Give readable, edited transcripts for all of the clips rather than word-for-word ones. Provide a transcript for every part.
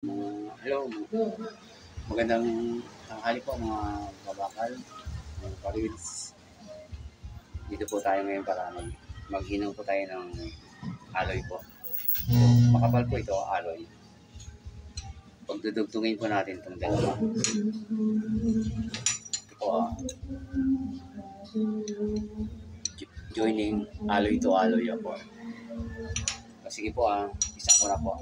Hello, magandang tanghali po mga kabakal, mga karids. Dito po tayo ngayon para mag-inom po tayo ng aloy po. So, makapal po ito, aloy. Pagdudugtungin po natin itong dalawa. Ito po, joining aloy to aloy po. Sige po, isang ko na po.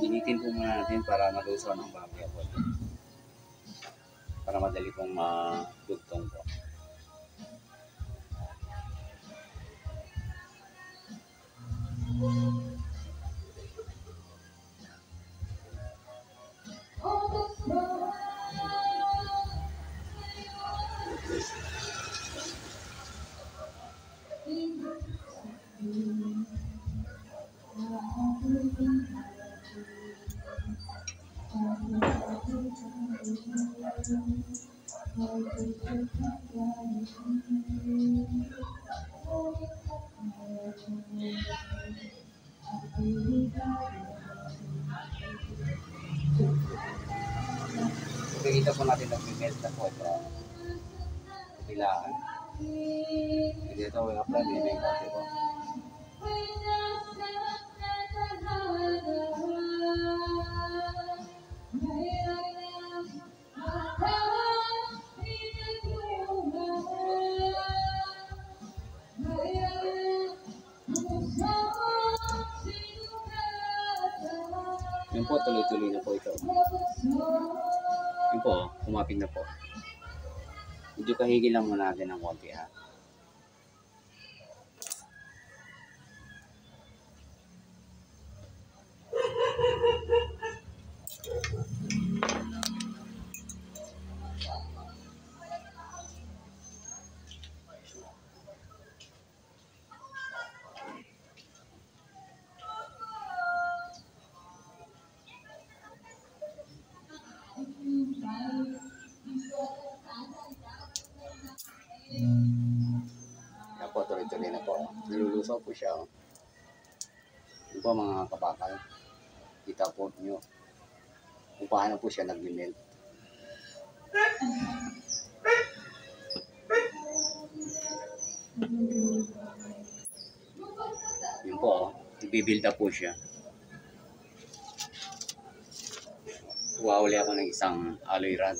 Ginitin po muna natin para malusaw ng bagay po. Para madali pong dugtong po. Kita po natin nag-melt na po ito. Pilaan. Dito wala pa din yung konti po. Yun po, tuloy-tuloy na po ito. Yun po, kumapit na po. Medyo kahigil lang muna natin ng konti ha. Yan po, tuloy-tuloy na po. Nilulusaw po siya. Yun po mga kabakal. Kita po nyo kung paano po siya nag-melt. Yun po, i-build up po siya. Wawali ako ng isang aloy rod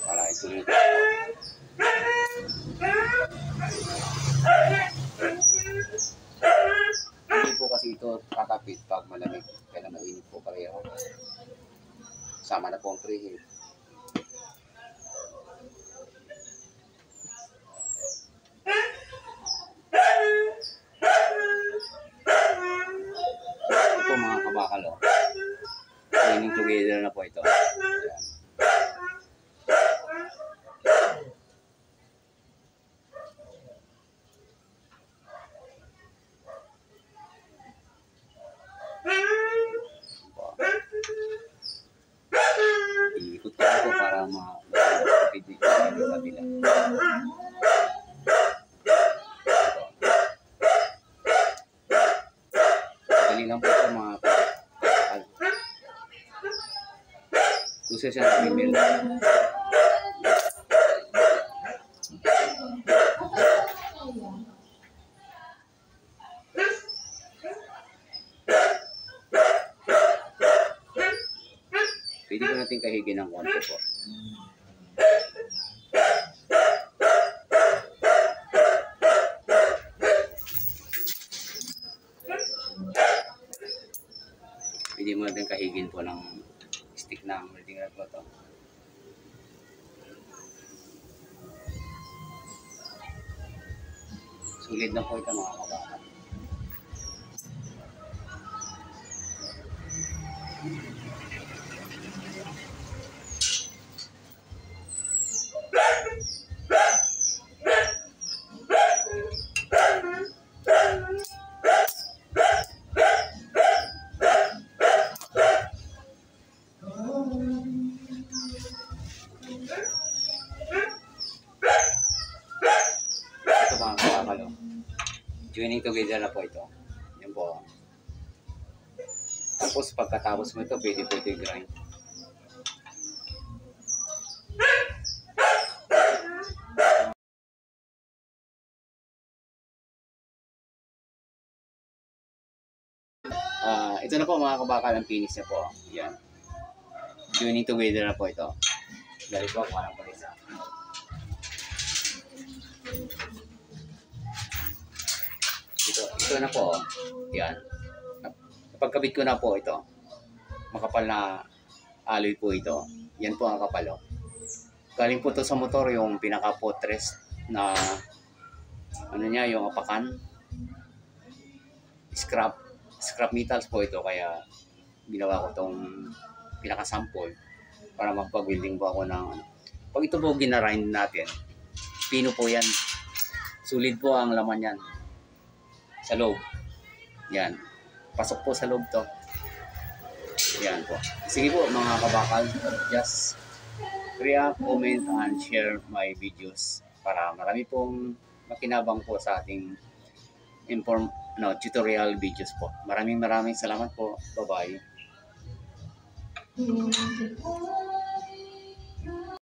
para ituloy ko. Hindi po kasi ito kakapit pag malamig. Kaya mainit po pareho. Sama na po ang preheat. Ito po mga kabakal o. Cleaning together na po ito. Ayan. Iikot ko po para ma-pipid yung kabila. Dali lang po ito mga kabakal. Gusto siya nag-email. Pwede ko natin kahigin ng konti po. Pwede mo natin kahigin po ng stick na welding rod po ito. Sulit na po ito mga kabakal. Joining together na po ito. Yan po. Tapos pagkatapos mo ito, pwede po ito i-grind. Ito na po mga kabakal, ang finish niya po. Yan. Joining together na po ito. Dali po, parang pa isa. Ito na po. Yan. Pagkabit ko na po ito. Makapal na alloy po ito. Yan po ang kapal. Galing po ito sa motor yung pinaka-potrest na ano niya, yung apakan. Scrap metals po ito, kaya ginawa ko itong pinaka-sample para magpag-welding po ako ng ano. Pag ito po ginarind natin, pino po yan. Solid po ang laman yan sa loob. Yan. Pasok po sa loob to. Yan po. Sige po mga kabakal, just react, comment, and share my videos para marami pong makinabang po sa ating tutorial videos po. Maraming salamat po. Bye-bye.